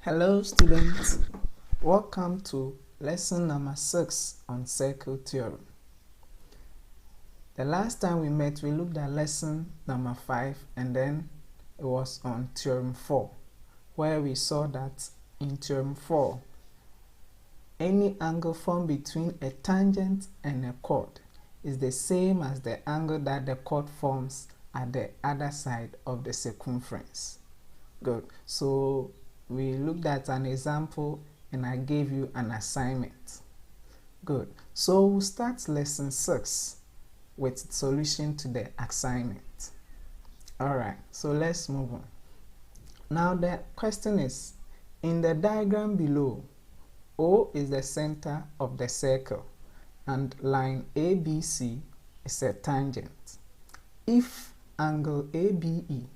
Hello students, welcome to lesson number 6 on circle theorem. The last time we met we looked at lesson number 5 and then it was on theorem 4 where we saw that in theorem 4 any angle formed between a tangent and a chord is the same as the angle that the chord forms at the other side of the circumference. Good. So we looked at an example and I gave you an assignment. Good. So we'll start lesson 6 with solution to the assignment. Alright, so let's move on. Now the question is, in the diagram below, O is the center of the circle and line ABC is a tangent. If angle ABE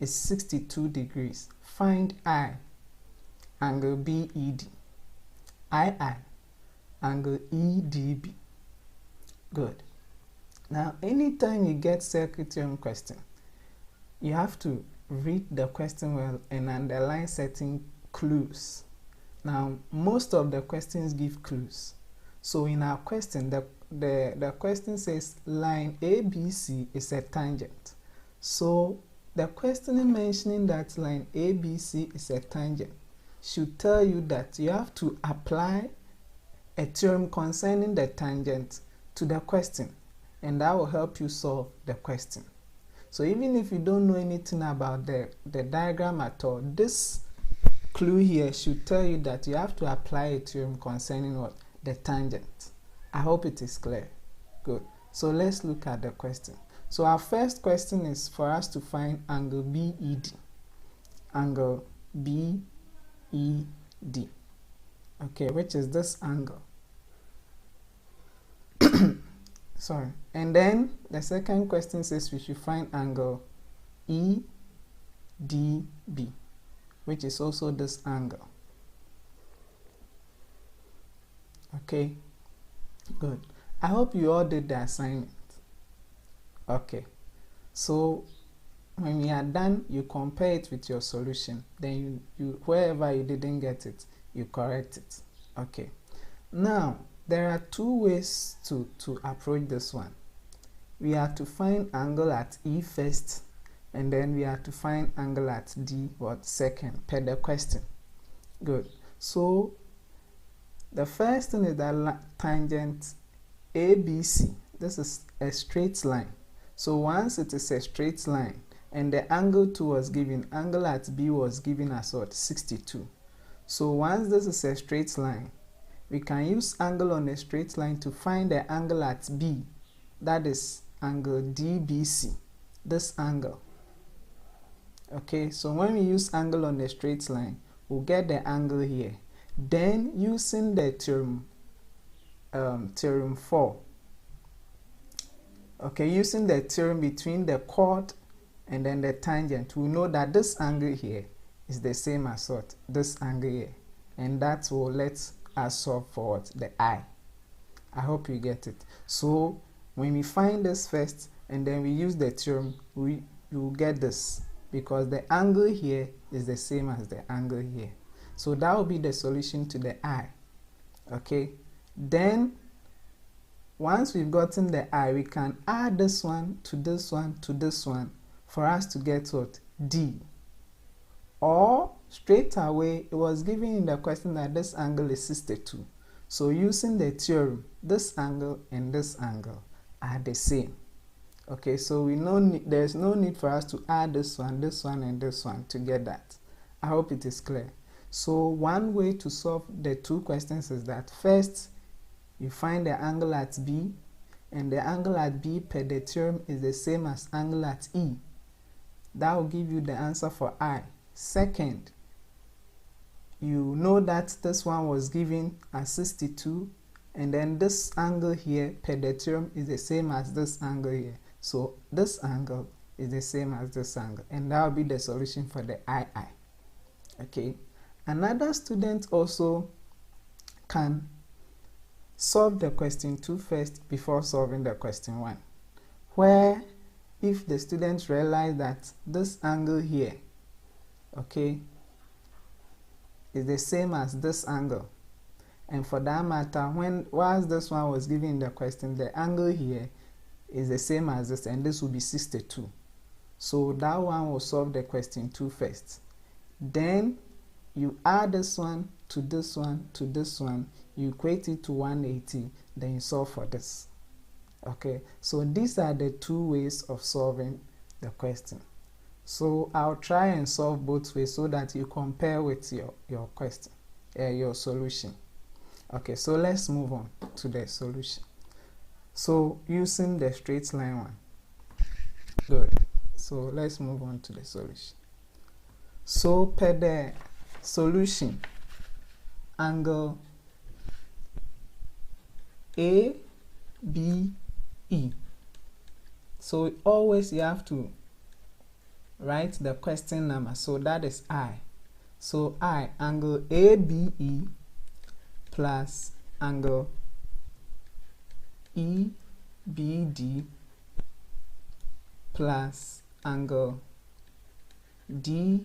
is 62 degrees, find I, angle BED, II, angle EDB. Good. Now, anytime you get circle theorem question, you have to read the question well and underline certain clues. Now, most of the questions give clues. So in our question, the question says line ABC is a tangent. So the question mentioning that line ABC is a tangent should tell you that you have to apply a theorem concerning the tangent to the question, and that will help you solve the question. So even if you don't know anything about the diagram at all, this clue here should tell you that you have to apply a theorem concerning what? The tangent. I hope it is clear. Good. So let's look at the question. So our first question is for us to find angle BED. Angle BED. Okay, which is this angle. Sorry. And then the second question says we should find angle EDB, which is also this angle. Okay, good. I hope you all did the assignment. Okay, so when we are done, you compare it with your solution. Then you wherever you didn't get it, you correct it. Okay. Now, there are two ways to approach this one. We have to find angle at E first, and then we have to find angle at D second, per the question. Good. So, the first thing is that tangent ABC. This is a straight line. So once it is a straight line and the angle 2 was given, angle at B was given as what? 62. So once this is a straight line, we can use angle on a straight line to find the angle at B, that is angle DBC, this angle. Okay, so when we use angle on a straight line, we'll get the angle here. Then using the theorem 4, okay, using the theorem between the chord and then the tangent, we know that this angle here is the same as what? This angle here. And that will let us solve for what? The I. I hope you get it. So when we find this first and then we use the theorem, we will get this because the angle here is the same as the angle here. So that will be the solution to the I. Okay. Then once we've gotten the I, we can add this one to this one to this one for us to get what? D. Or straight away, it was given in the question that this angle is 62. So using the theorem, this angle and this angle are the same. Okay, so we know there's no need for us to add this one, and this one to get that. I hope it is clear. So one way to solve the two questions is that first, you find the angle at B, and the angle at B per the theorem is the same as angle at E. That will give you the answer for I. Second, you know that this one was given as 62, and then this angle here per the theorem is the same as this angle here. So this angle is the same as this angle, and that will be the solution for the II. Okay. Another student also can solve the question 2 first before solving the question 1, where if the students realize that this angle here, okay, is the same as this angle. And for that matter, whilst this one was given in the question, the angle here is the same as this, and this will be 62. So that one will solve the question 2 first. Then you add this one to this one to this one, you equate it to 180, then you solve for this. Okay, so these are the 2 ways of solving the question. So I'll try and solve both ways so that you compare with your question, your solution. Okay, so let's move on to the solution. So using the straight line one. Good. So let's move on to the solution. So per the solution, angle ABE. So always you have to write the question number. So that is I. So I, angle ABE plus angle EBD plus angle DBC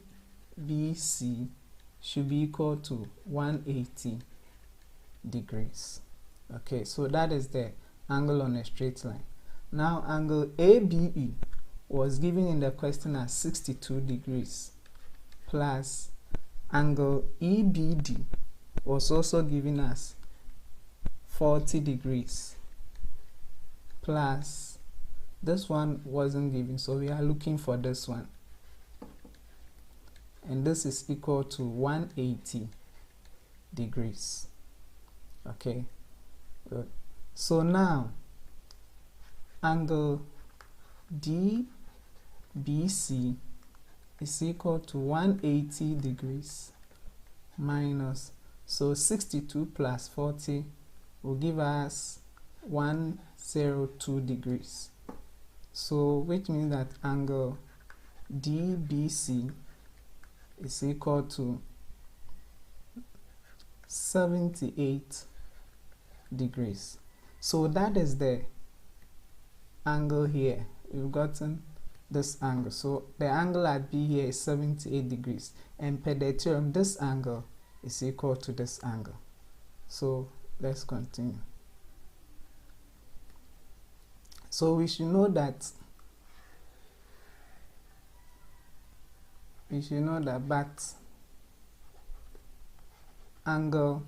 should be equal to 180 degrees. Okay, so that is the angle on a straight line. Now angle ABE was given in the question as 62 degrees plus angle EBD was also given as 40 degrees plus this one wasn't given, so we are looking for this one, and this is equal to 180 degrees. Okay, good. So now angle DBC is equal to 180 degrees minus, so 62 plus 40 will give us 102 degrees. So which means that angle DBC is equal to 78 degrees. So that is the angle here. We've gotten this angle. So the angle at B here is 78 degrees. And per the theorem, this angle is equal to this angle. So let's continue. So we should know that but angle,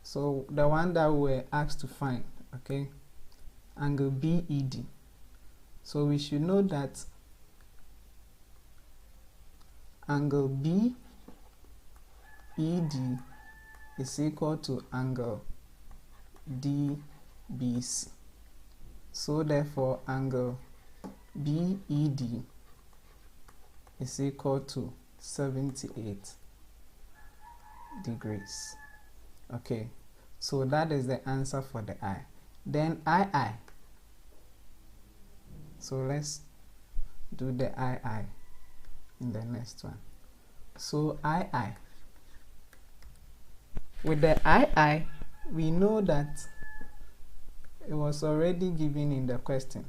so the one that we were asked to find, okay, angle BED. So we should know that angle BED is equal to angle DBC. So therefore angle BED is equal to 78 degrees. Okay, so that is the answer for the I. Then II. So let's do the II in the next one. So II. With the II, we know that it was already given in the question.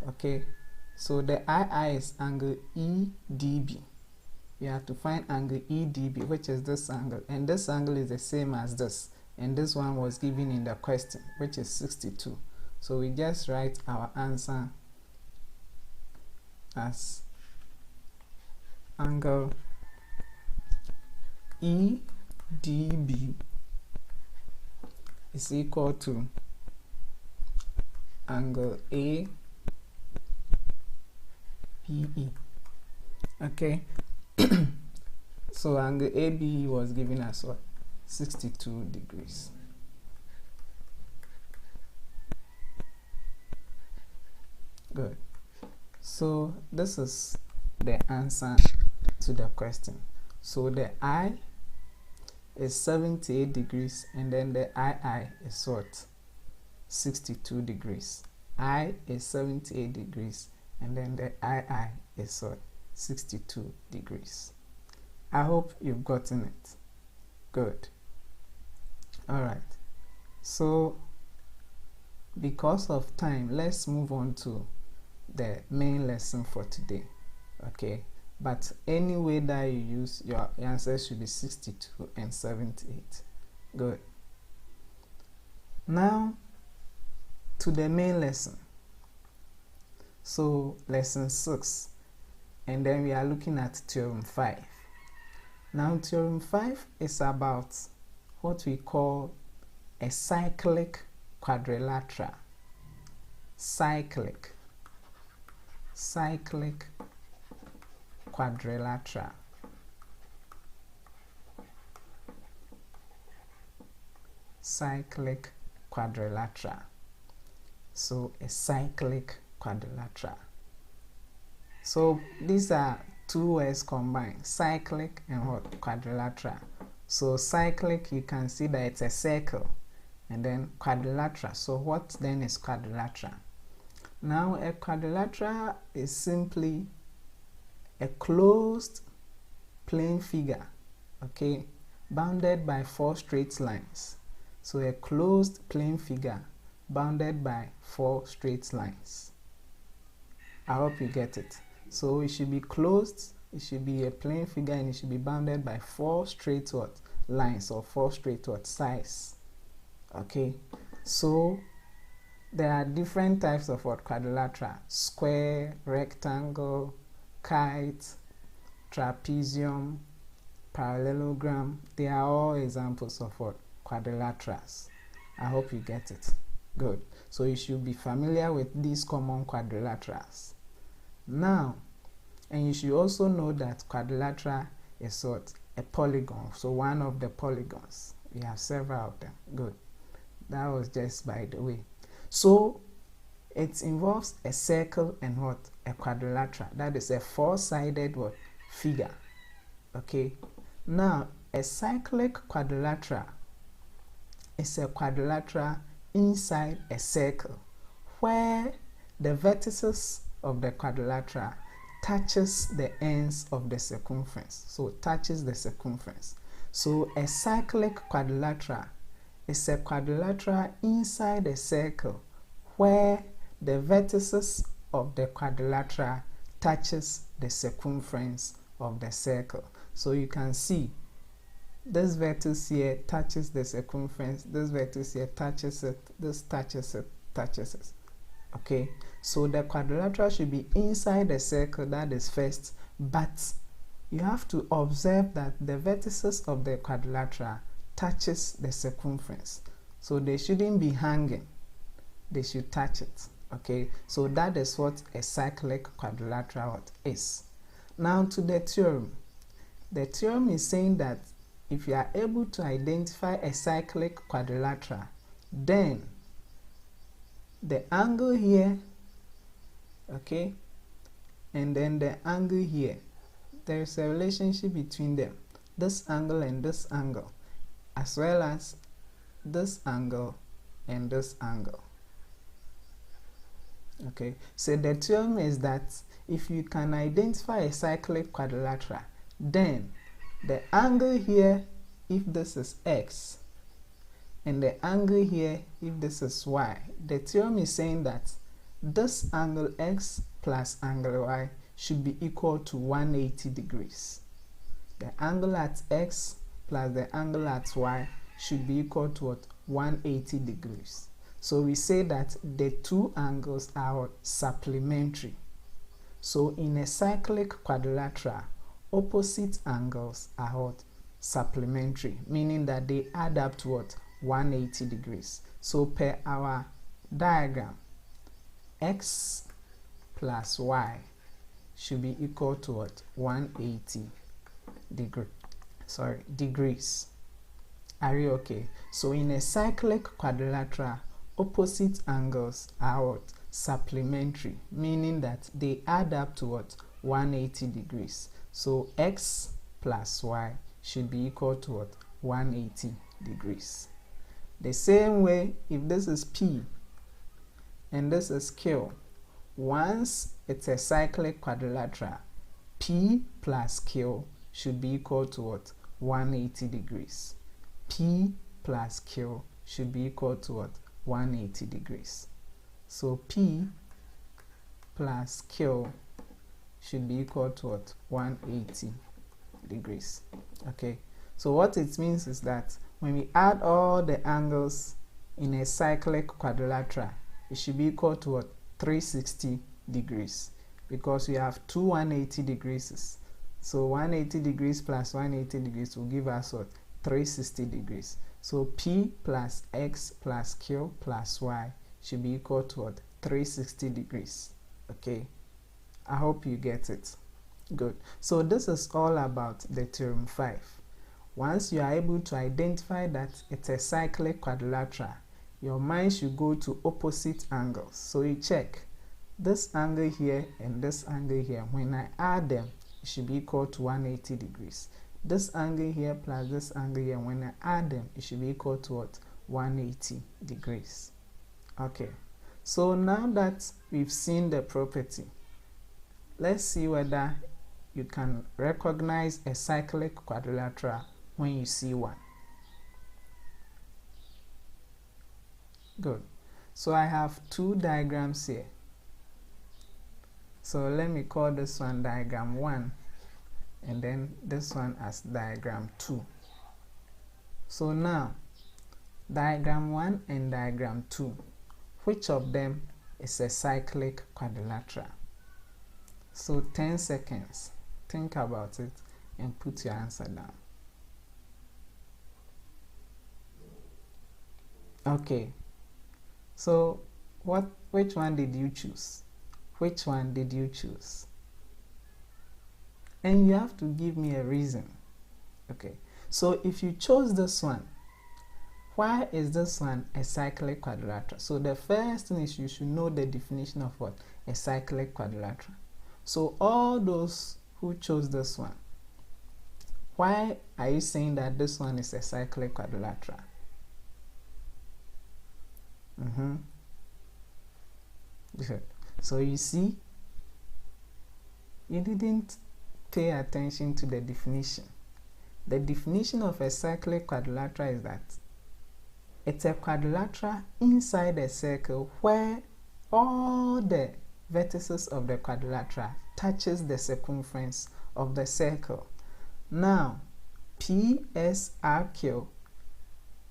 Okay, so the II is angle EDB. We have to find angle EDB, which is this angle, and this angle is the same as this, and this one was given in the question, which is 62. So we just write our answer as angle EDB is equal to angle ABE. Okay, so angle ABE was given as what? 62 degrees. Good. So this is the answer to the question. So the I is 78 degrees, and then the II is what? 62 degrees. I is 78 degrees, and then the II is what? 62 degrees. I hope you've gotten it. Good. Alright. So because of time, let's move on to the main lesson for today. Okay. but any way that you use, your answer should be 62 and 78. Good. Now to the main lesson. So lesson 6, and then we are looking at Theorem 5. Now Theorem 5 is about what we call a cyclic quadrilateral. Cyclic quadrilateral. Cyclic quadrilateral. So a cyclic quadrilateral. So these are two words combined, cyclic and what? Quadrilateral. So cyclic, you can see that it's a circle, and then quadrilateral. So what then is quadrilateral? Now a quadrilateral is simply a closed plane figure, okay, bounded by 4 straight lines. So a closed plane figure bounded by 4 straight lines. I hope you get it. So it should be closed, it should be a plane figure, and it should be bounded by 4 straight lines, or 4 straight sides. Okay, so there are different types of quadrilateral: square, rectangle, kite, trapezium, parallelogram. They are all examples of quadrilaterals. I hope you get it. Good. So you should be familiar with these common quadrilaterals. Now, and you should also know that quadrilateral is a polygon. So one of the polygons. We have several of them. Good. That was just by the way. So it involves a circle and a quadrilateral. That is a 4-sided figure. Okay. Now a cyclic quadrilateral is a quadrilateral inside a circle where the vertices of the quadrilateral touches the ends of the circumference. So touches the circumference. So a cyclic quadrilateral is a quadrilateral inside a circle where the vertices of the quadrilateral touches the circumference of the circle. So you can see this vertex here touches the circumference, this vertex here touches it, this touches it, touches it. Okay, so the quadrilateral should be inside the circle, that is first, but you have to observe that the vertices of the quadrilateral touches the circumference. So they shouldn't be hanging, they should touch it. Okay, so that is what a cyclic quadrilateral is. Now to the theorem. The theorem is saying that if you are able to identify a cyclic quadrilateral, then the angle here, okay, and then the angle here, there is a relationship between them, this angle and this angle, as well as this angle and this angle. Okay, so the theorem is that if you can identify a cyclic quadrilateral, then the angle here, if this is x, and the angle here, if this is y, the theorem is saying that this angle x plus angle y should be equal to 180 degrees. The angle at x plus the angle at y should be equal to 180 degrees. So we say that the two angles are supplementary. So in a cyclic quadrilateral, opposite angles are supplementary, meaning that they add up to 180 degrees. So per our diagram, x plus y should be equal to 180 degrees. Are you okay? So in a cyclic quadrilateral, opposite angles are supplementary, meaning that they add up to 180 degrees. So x plus y should be equal to 180 degrees. The same way, if this is P and this is Q, once it's a cyclic quadrilateral, P plus Q should be equal to 180 degrees. P plus Q should be equal to 180 degrees. So P plus Q should be equal to what? 180 degrees. Okay, so what it means is that when we add all the angles in a cyclic quadrilateral, it should be equal to what? 360 degrees, because we have two 180 degrees. So 180 degrees plus 180 degrees will give us what? 360 degrees. So P plus X plus Q plus Y should be equal to what? 360 degrees. Okay, I hope you get it. Good. So this is all about the Theorem 5. Once you are able to identify that it's a cyclic quadrilateral, your mind should go to opposite angles. So you check this angle here and this angle here. When I add them, it should be equal to 180 degrees. This angle here plus this angle here, when I add them, it should be equal to what? 180 degrees. Okay, so now that we've seen the property, let's see whether you can recognize a cyclic quadrilateral when you see one. Good. So I have two diagrams here. So let me call this one diagram 1 and then this one as diagram 2. So now, diagram 1 and diagram 2, which of them is a cyclic quadrilateral? So 10 seconds. Think about it and put your answer down. Okay. So which one did you choose? Which one did you choose? And you have to give me a reason. Okay. So if you chose this one, why is this one a cyclic quadrilateral? So the first thing is you should know the definition of what? A cyclic quadrilateral. So all those who chose this one, why are you saying that this one is a cyclic quadrilateral? Good. So you see, you didn't pay attention to the definition. The definition of a cyclic quadrilateral is that it's a quadrilateral inside a circle where all the vertices of the quadrilateral touches the circumference of the circle. Now, PSRQ,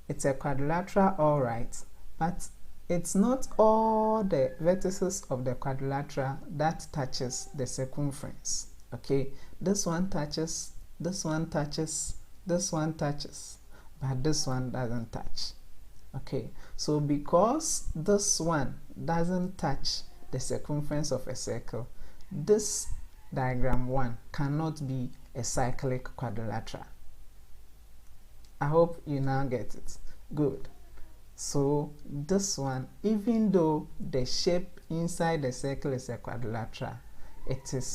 it's a quadrilateral, all right, but it's not all the vertices of the quadrilateral that touches the circumference. Okay, this one touches, this one touches, this one touches, but this one doesn't touch. Okay, so because this one doesn't touch the circumference of a circle, this diagram 1 cannot be a cyclic quadrilateral. I hope you now get it. Good. So this one, even though the shape inside the circle is a quadrilateral,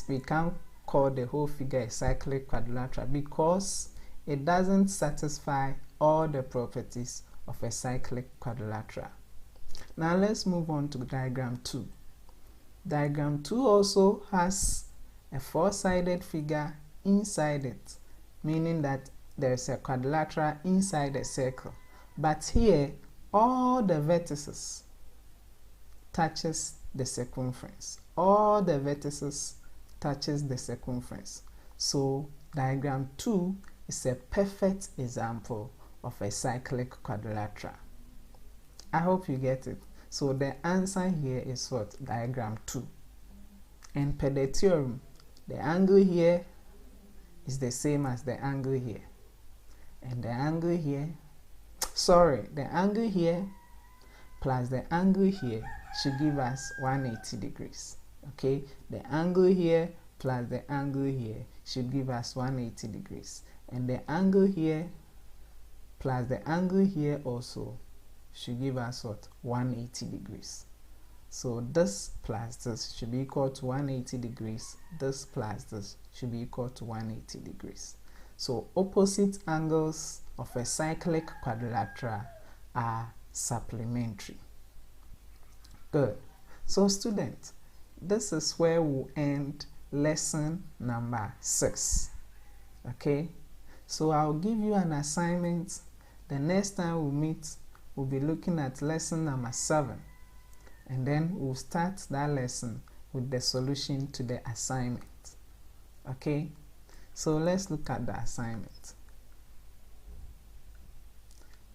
we can call the whole figure a cyclic quadrilateral because it doesn't satisfy all the properties of a cyclic quadrilateral. Now let's move on to diagram 2. Diagram 2 also has a four-sided figure inside it, meaning that there is a quadrilateral inside a circle. But here, all the vertices touches the circumference. All the vertices touches the circumference. So diagram 2 is a perfect example of a cyclic quadrilateral. I hope you get it. So the answer here is what? Diagram 2. And per the theorem, the angle here is the same as the angle here. And the angle here, the angle here plus the angle here should give us 180 degrees. Okay, the angle here plus the angle here should give us 180 degrees. And the angle here plus the angle here also should give us what? 180 degrees. So this plus this should be equal to 180 degrees. This plus this should be equal to 180 degrees. So opposite angles of a cyclic quadrilateral are supplementary. Good. So students, this is where we'll end lesson number 6. Okay, so I'll give you an assignment. The next time we meet, we'll be looking at lesson number 7, and then we'll start that lesson with the solution to the assignment. Okay, so let's look at the assignment.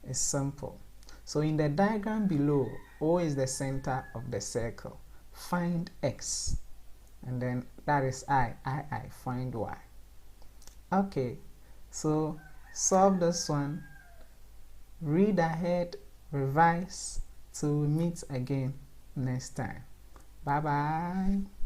It's simple. So in the diagram below, O is the center of the circle. Find X, and then that is I, find Y. Okay, so solve this one, read ahead, revise, till we meet again next time. Bye bye.